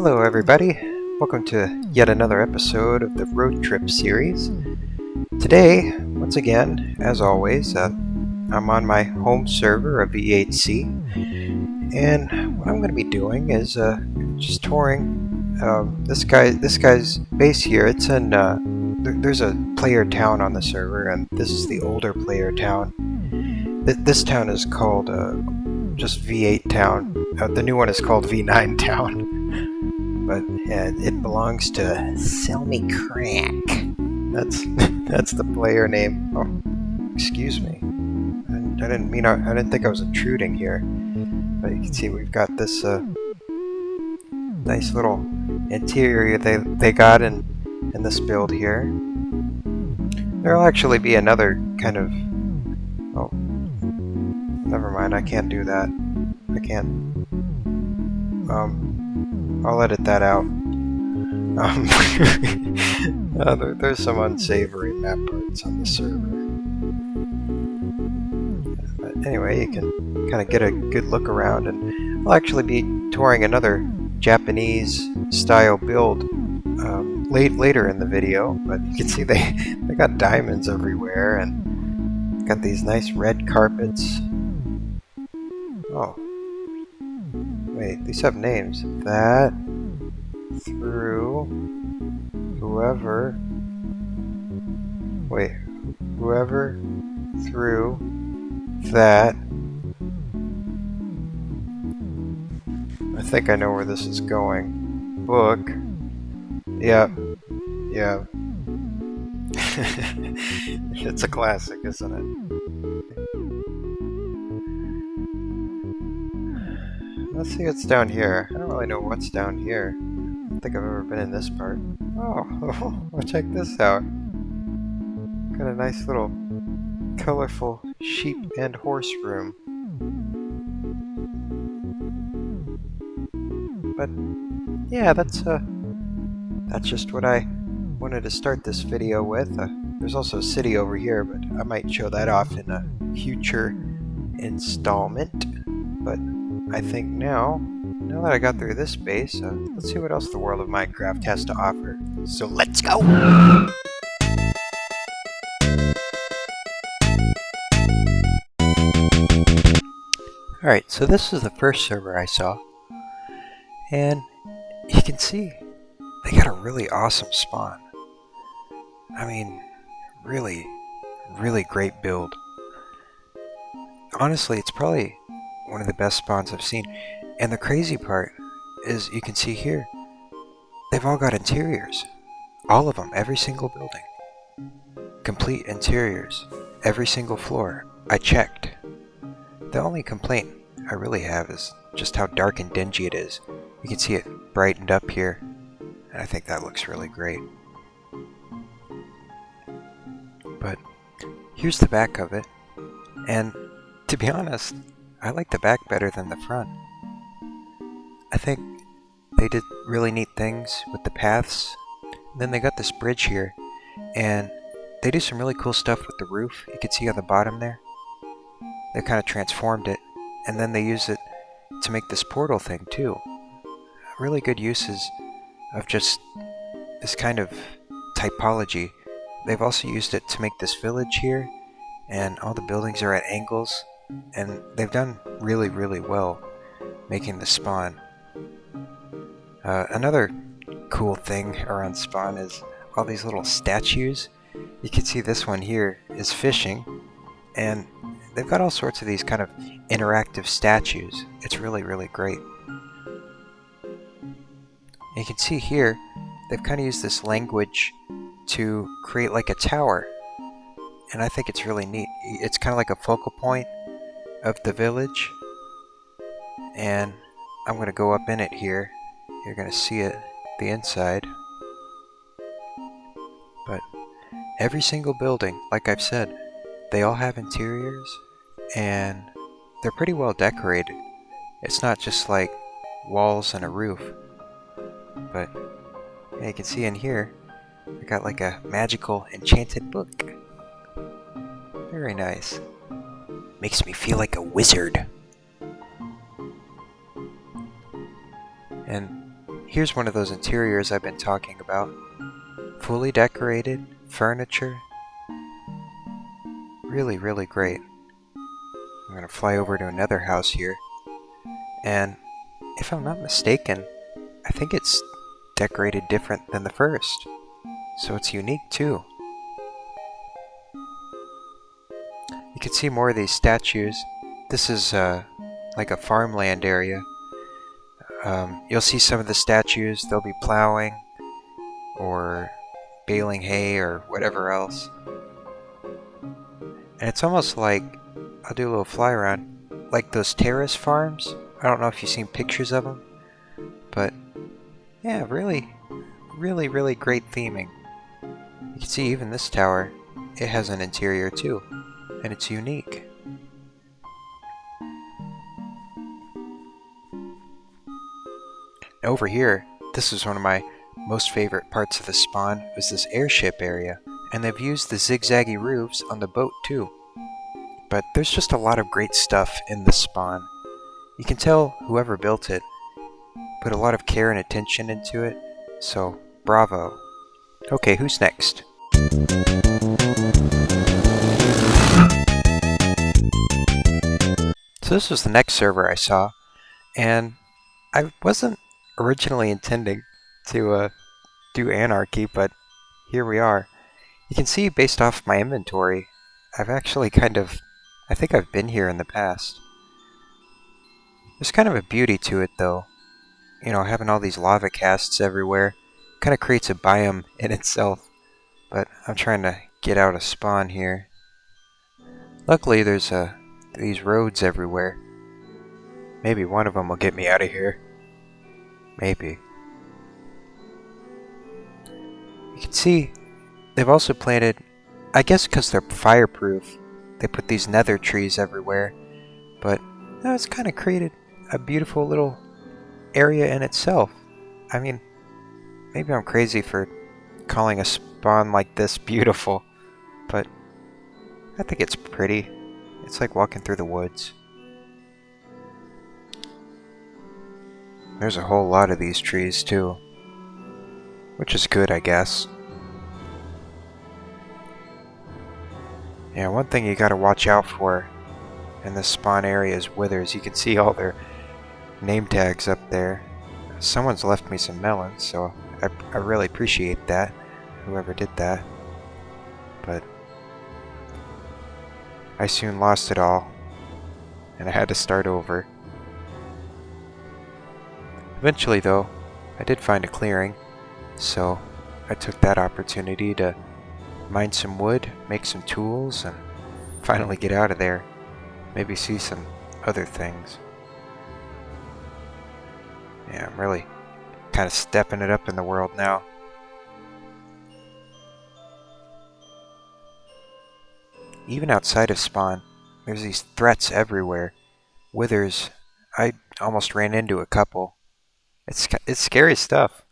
Hello everybody, welcome to yet another episode of the Road Trip series. Today, once again, as always, I'm on my home server of V8C, and what I'm going to be doing is just touring this guy's base here. It's in there's a player town on the server, and this is the older player town. This town is called just V8 town. The new one is called V9 town. But it belongs to Sell Me Crack. That's the player name. Oh, excuse me. I didn't think I was intruding here. But you can see we've got this nice little interior they got in this build here. There'll actually be another kind of. Oh, never mind. I can't do that. I can't. I'll edit that out. There's some unsavory map parts on the server. But anyway, you can kind of get a good look around, and I'll actually be touring another Japanese style build later in the video. But you can see they got diamonds everywhere, and got these nice red carpets. Oh. Wait, these have names. That, through, whoever, through, that. I think I know where this is going. Book. Yep. Yeah. It's a classic, isn't it? Let's see what's down here. I don't really know what's down here. I don't think I've ever been in this part. Oh, well, check this out. Got a nice little colorful sheep and horse room. But yeah, that's just what I wanted to start this video with. There's also a city over here, but I might show that off in a future installment. But I think now that I got through this base, let's see what else the world of Minecraft has to offer. So let's go! Alright, so this is the first server I saw. And you can see they got a really awesome spawn. I mean, really, really great build. Honestly, it's probably one of the best spawns I've seen. And the crazy part is, you can see here, they've all got interiors. All of them, every single building. Complete interiors, every single floor. I checked. The only complaint I really have is just how dark and dingy it is. You can see it brightened up here, and I think that looks really great. But here's the back of it, and to be honest, I like the back better than the front. I think they did really neat things with the paths. And then they got this bridge here, and they do some really cool stuff with the roof. You can see on the bottom there. They kind of transformed it, and then they use it to make this portal thing too. Really good uses of just this kind of typology. They've also used it to make this village here, and all the buildings are at angles. And they've done really, really well making the spawn. Another cool thing around spawn is all these little statues. You can see this one here is fishing, and they've got all sorts of these kind of interactive statues. It's really, really great. And you can see here, they've kind of used this language to create like a tower. And I think it's really neat. It's kind of like a focal point of the village, and I'm going to go up in it here. You're going to see it, the inside. But every single building, like I've said, they all have interiors, and they're pretty well decorated. It's not just like walls and a roof. But yeah, you can see in here, I got like a magical enchanted book. Very nice. Makes me feel like a wizard. And here's one of those interiors I've been talking about. Fully decorated, furniture. Really, really great. I'm gonna fly over to another house here. And if I'm not mistaken, I think it's decorated different than the first. So it's unique too. You can see more of these statues. This is like a farmland area. You'll see some of the statues, they'll be plowing or baling hay or whatever else. And it's almost like, I'll do a little fly around, like those terrace farms. I don't know if you've seen pictures of them, but yeah, really, really, really great theming. You can see even this tower, it has an interior too, and it's unique. Over here, this is one of my most favorite parts of the spawn, was this airship area, and they've used the zigzaggy roofs on the boat too. But there's just a lot of great stuff in this spawn. You can tell whoever built it put a lot of care and attention into it, so bravo. Okay, who's next? So this was the next server I saw, and I wasn't originally intending to do anarchy, but here we are. You can see based off my inventory, I've actually I think I've been here in the past. There's kind of a beauty to it though. You know, having all these lava casts everywhere kind of creates a biome in itself. But I'm trying to get out of spawn here. Luckily there's these roads everywhere. Maybe one of them will get me out of here. Maybe. You can see they've also planted, I guess because they're fireproof, they put these nether trees everywhere. But no, it's kind of created a beautiful little area in itself. I mean, maybe I'm crazy for calling a spawn like this beautiful, but I think it's pretty. It's like walking through the woods. There's a whole lot of these trees too, which is good, I guess. Yeah, one thing you gotta watch out for in this spawn area is withers. You can see all their name tags up there. Someone's left me some melons, so I really appreciate that, whoever did that. But I soon lost it all, and I had to start over. Eventually though, I did find a clearing, so I took that opportunity to mine some wood, make some tools, and finally get out of there. Maybe see some other things. Yeah, I'm really kind of stepping it up in the world now. Even outside of spawn, there's these threats everywhere. Withers, I almost ran into a couple. It's scary stuff.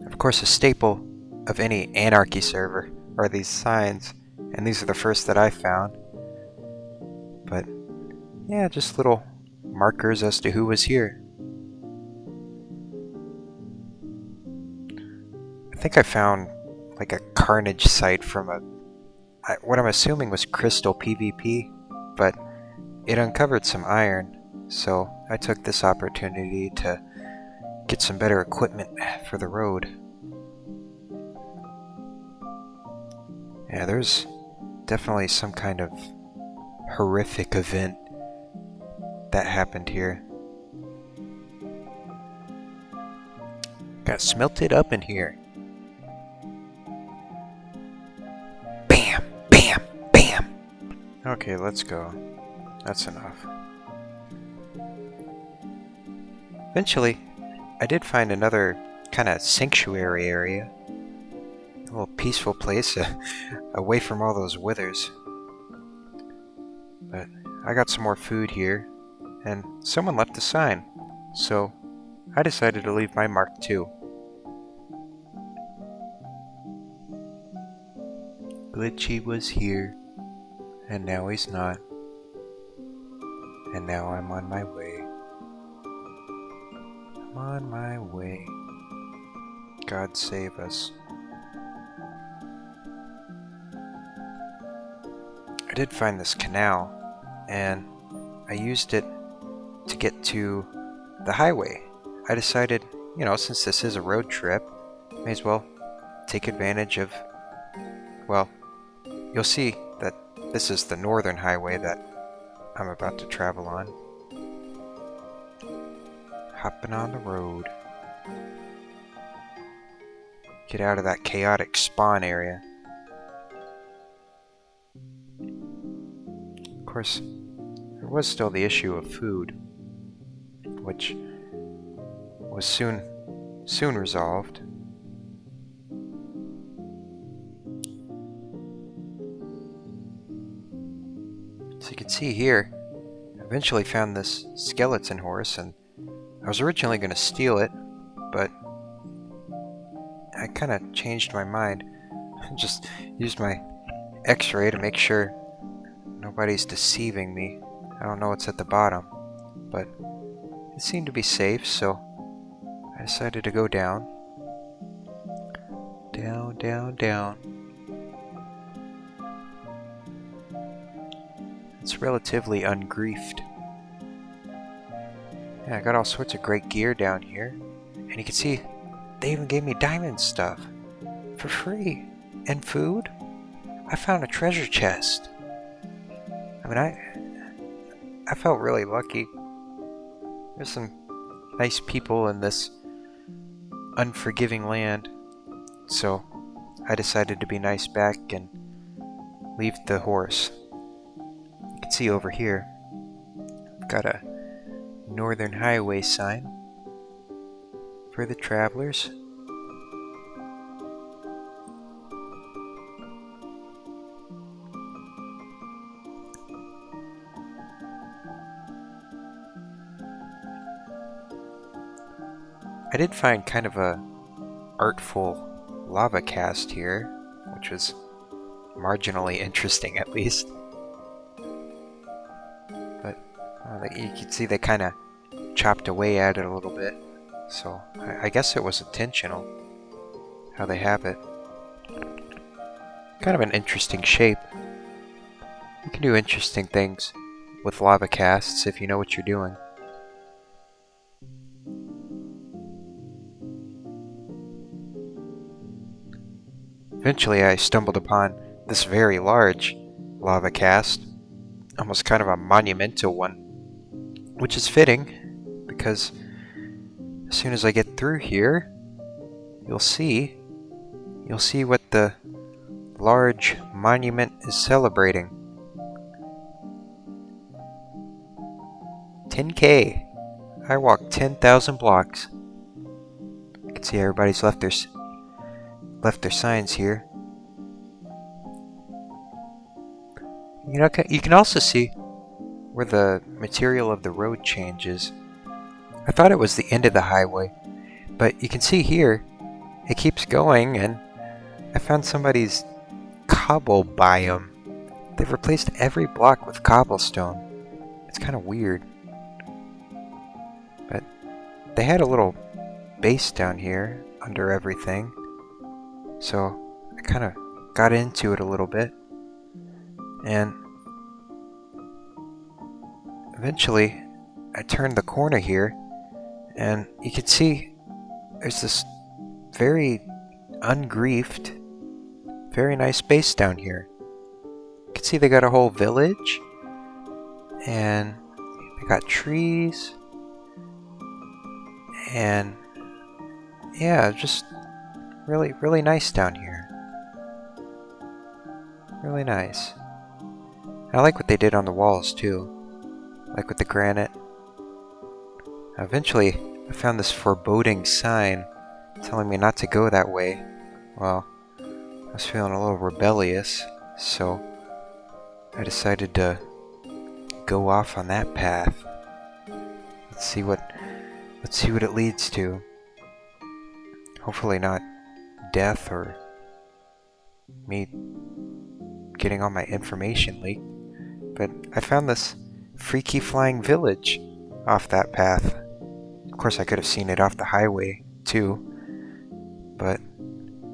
Of course, a staple of any anarchy server are these signs, and these are the first that I found. But yeah, just little markers as to who was here. I think I found like a carnage site from what I'm assuming was crystal PvP, but it uncovered some iron, so I took this opportunity to get some better equipment for the road. Yeah, there's definitely some kind of horrific event that happened here. Got smelted up in here. Bam! Bam! Bam! Okay, let's go. That's enough. Eventually, I did find another kind of sanctuary area. A little peaceful place away from all those withers. But I got some more food here, and someone left a sign, so I decided to leave my mark too. Glitchy was here, and now he's not. And now I'm on my way. on my way. God save us. I did find this canal, and I used it to get to the highway. I decided, since this is a road trip, may as well take advantage of, well, you'll see that this is the northern highway that I'm about to travel on. Hopping on the road. Get out of that chaotic spawn area. Of course, there was still the issue of food, which was soon resolved. So you can see here, I eventually found this skeleton horse, and I was originally going to steal it, but I kind of changed my mind. Just used my x-ray to make sure nobody's deceiving me. I don't know what's at the bottom, but it seemed to be safe, so I decided to go down. Down, down, down. It's relatively ungriefed. Yeah, I got all sorts of great gear down here, and you can see they even gave me diamond stuff for free, and food. I found a treasure chest. I mean, I felt really lucky. There's some nice people in this unforgiving land, so I decided to be nice back and leave the horse. You can see over here, I've got a Northern Highway sign for the travelers. I did find kind of a artful lava cast here, which was marginally interesting at least. But you can see they kind of chopped away at it a little bit, so I guess it was intentional how they have it. Kind of an interesting shape. You can do interesting things with lava casts if you know what you're doing. Eventually I stumbled upon this very large lava cast, almost kind of a monumental one, which is fitting because as soon as I get through here, you'll see what the large monument is celebrating. 10K. I walked 10,000 blocks. You can see everybody's left their signs here. You can also see where the material of the road changes. I thought it was the end of the highway, but you can see here it keeps going, and I found somebody's cobble biome. They've replaced every block with cobblestone. It's kind of weird. But they had a little base down here under everything. So I kind of got into it a little bit, and eventually I turned the corner here, and you can see there's this very ungriefed, very nice base down here. You can see they got a whole village, and they got trees, and yeah, just really, really nice down here. Really nice. I like what they did on the walls too. Like with the granite. Eventually, I found this foreboding sign telling me not to go that way. Well, I was feeling a little rebellious, so I decided to go off on that path. Let's see what it leads to. Hopefully not death or me getting all my information leaked. But I found this freaky flying village off that path. Of course, I could have seen it off the highway too, but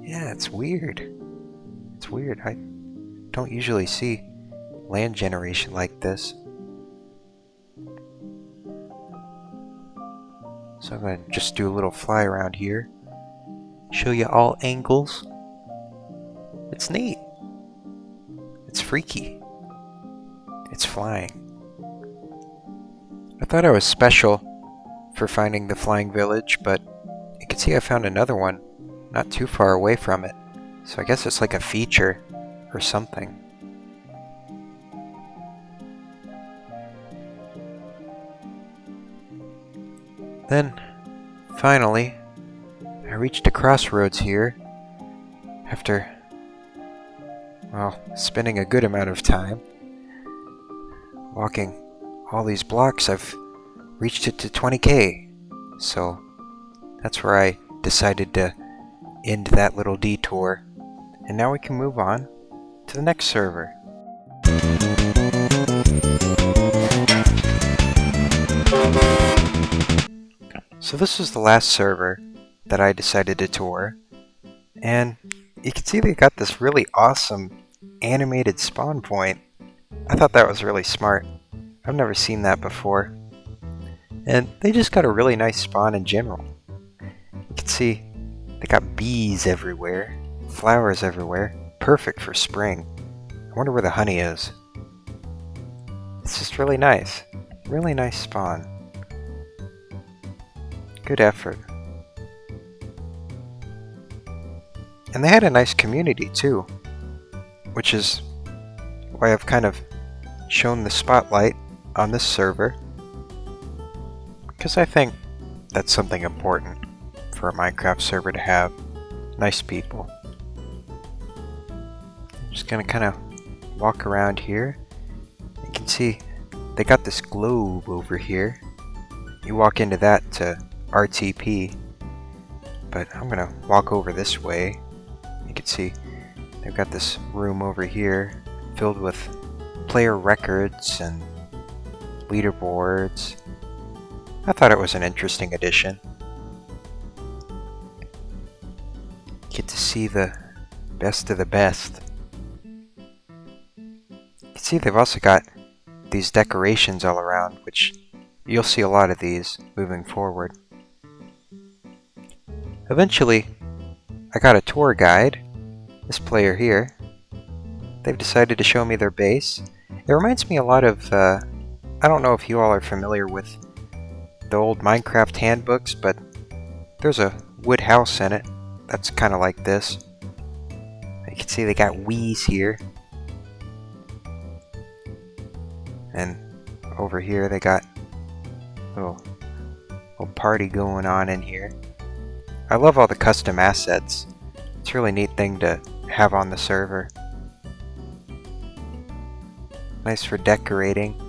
yeah, it's weird. It's weird. I don't usually see land generation like this. So I'm going to just do a little fly around here. Show you all angles. It's neat. It's freaky. It's flying. I thought I was special for finding the flying village, but you can see I found another one not too far away from it. So I guess it's like a feature or something. Then, finally, I reached a crossroads here after, well, spending a good amount of time walking all these blocks. I've reached it to 20k, so that's where I decided to end that little detour, and now we can move on to the next server. So this is the last server that I decided to tour, and you can see they got this really awesome animated spawn point. I thought that was really smart. I've never seen that before. And they just got a really nice spawn in general. You can see they got bees everywhere, flowers everywhere, perfect for spring. I wonder where the honey is. It's just really nice spawn. Good effort. And they had a nice community too, which is why I've kind of shown the spotlight on this server, because I think that's something important for a Minecraft server to have. Nice people. I'm just gonna kind of walk around here. You can see they got this globe over here. You walk into that to RTP, but I'm gonna walk over this way. You can see they've got this room over here filled with player records and leaderboards. I thought it was an interesting addition. Get to see the best of the best. You can see they've also got these decorations all around, which you'll see a lot of these moving forward. Eventually, I got a tour guide, this player here. They've decided to show me their base. It reminds me a lot of, I don't know if you all are familiar with the old Minecraft handbooks, but there's a wood house in it that's kind of like this. You can see they got wheeze here. And over here they got a little party going on in here. I love all the custom assets. It's a really neat thing to have on the server. Nice for decorating.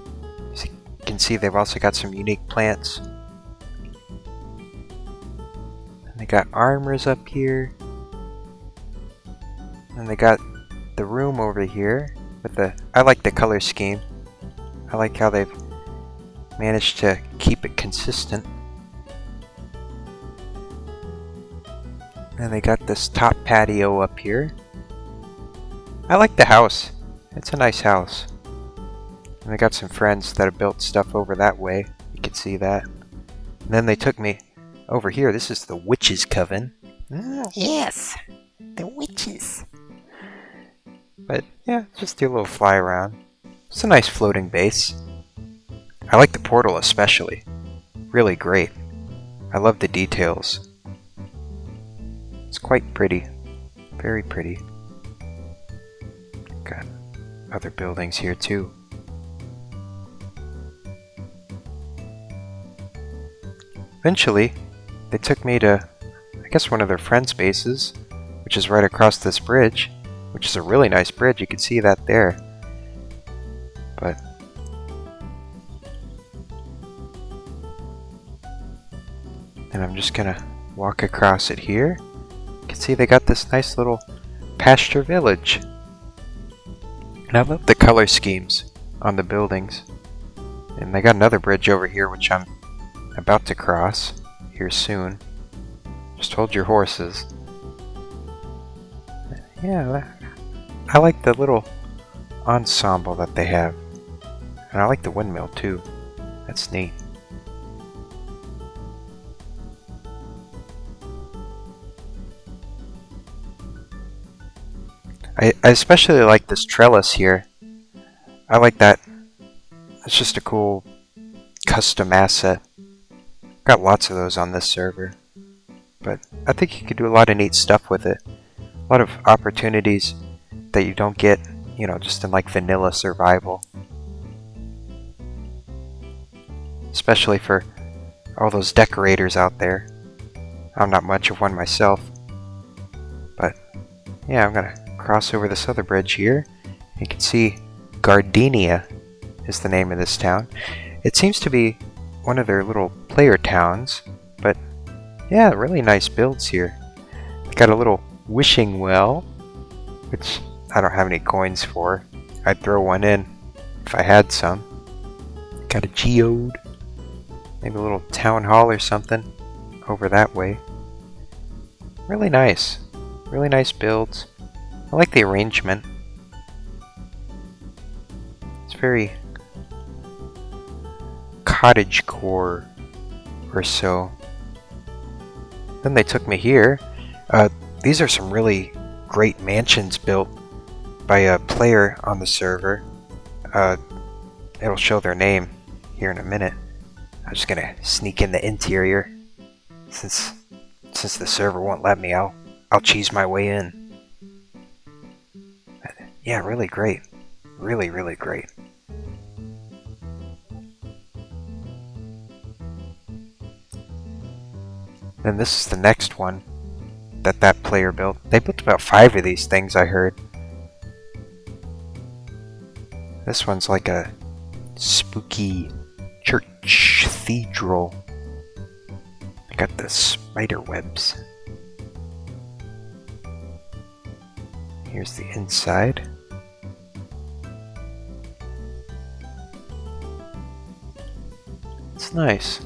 As you can see, they've also got some unique plants. And they got armors up here. And they got the room over here with the... I like the color scheme. I like how they've managed to keep it consistent. And they got this top patio up here. I like the house. It's a nice house. And I got some friends that have built stuff over that way. You can see that. And then they took me over here. This is the Witch's Coven. Yes, the witches. But yeah, just do a little fly around. It's a nice floating base. I like the portal especially. Really great. I love the details. It's quite pretty. Very pretty. Got other buildings here too. Eventually, they took me to, I guess, one of their friends' bases, which is right across this bridge, which is a really nice bridge. You can see that there. But and I'm just gonna walk across it here. You can see they got this nice little pasture village. And I love the color schemes on the buildings. And they got another bridge over here which I'm about to cross. here soon. Just hold your horses. Yeah, I like the little ensemble that they have. And I like the windmill too. That's neat. I especially like this trellis here. I like that. It's just a cool custom asset. Got lots of those on this server. But I think you could do a lot of neat stuff with it. A lot of opportunities that you don't get, you know, just in like vanilla survival. Especially for all those decorators out there. I'm not much of one myself. But yeah, I'm gonna cross over this other bridge here. You can see Gardenia is the name of this town. It seems to be one of their little player towns, but yeah, really nice builds here. Got a little wishing well, which I don't have any coins for. I'd throw one in if I had some. Got a geode. Maybe a little town hall or something over that way. Really nice. Really nice builds. I like the arrangement. It's very cottagecore or so. Then they took me here. These are some really great mansions built by a player on the server. It'll show their name here in a minute. I'm just gonna sneak in the interior. Since the server won't let me, I'll cheese my way in. Yeah, really great. Really, really great. Then this is the next one that player built. They built about 5 of these things, I heard. This one's like a spooky church cathedral. Got the spider webs. Here's the inside. It's nice.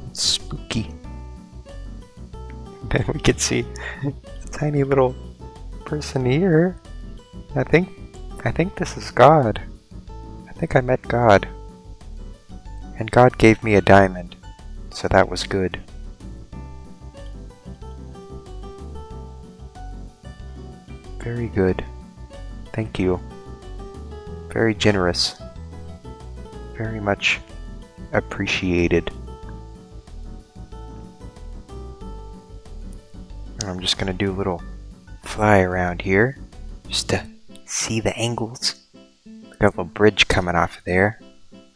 It's spooky. Then we can see a tiny little person here. I think this is God. I think I met God. And God gave me a diamond. So that was good. Very good. Thank you. Very generous. Very much appreciated. And I'm just gonna do a little fly around here just to see the angles. Got a little bridge coming off of there.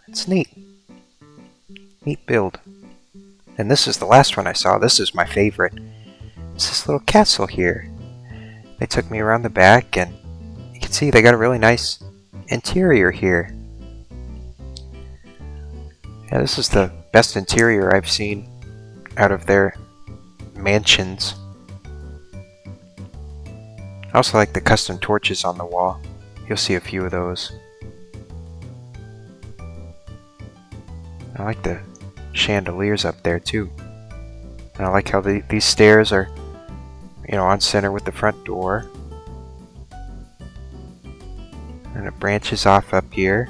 It's neat. Neat build. And this is the last one I saw. This is my favorite. It's this little castle here. They took me around the back, and you can see they got a really nice interior here. Yeah, this is the best interior I've seen out of their mansions. I also like the custom torches on the wall. You'll see a few of those. I like the chandeliers up there too. And I like how these stairs are, you know, on center with the front door. And it branches off up here.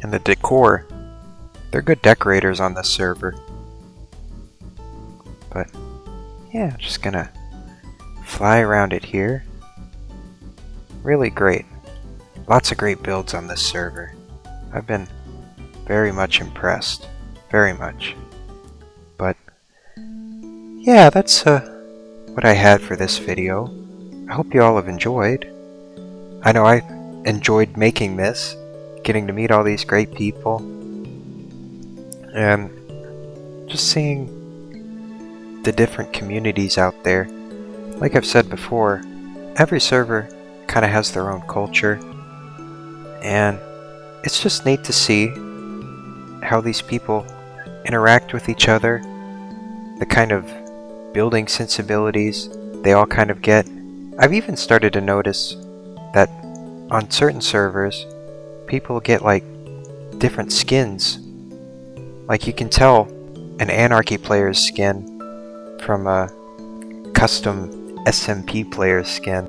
And the decor, they're good decorators on this server. But yeah, just gonna fly around it here. Really great. Lots of great builds on this server. I've been very much impressed. Very much. But yeah, that's what I had for this video. I hope you all have enjoyed. I know I enjoyed making this, getting to meet all these great people, and just seeing the different communities out there. Like I've said before, every server kind of has their own culture, and it's just neat to see how these people interact with each other, the kind of building sensibilities they all kind of get. I've even started to notice that on certain servers, people get like different skins Like you can tell an anarchy player's skin from a custom SMP player's skin.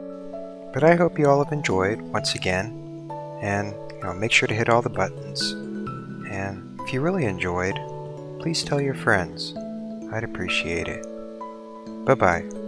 But I hope you all have enjoyed once again, and make sure to hit all the buttons. And if you really enjoyed, please tell your friends. I'd appreciate it. Bye-bye.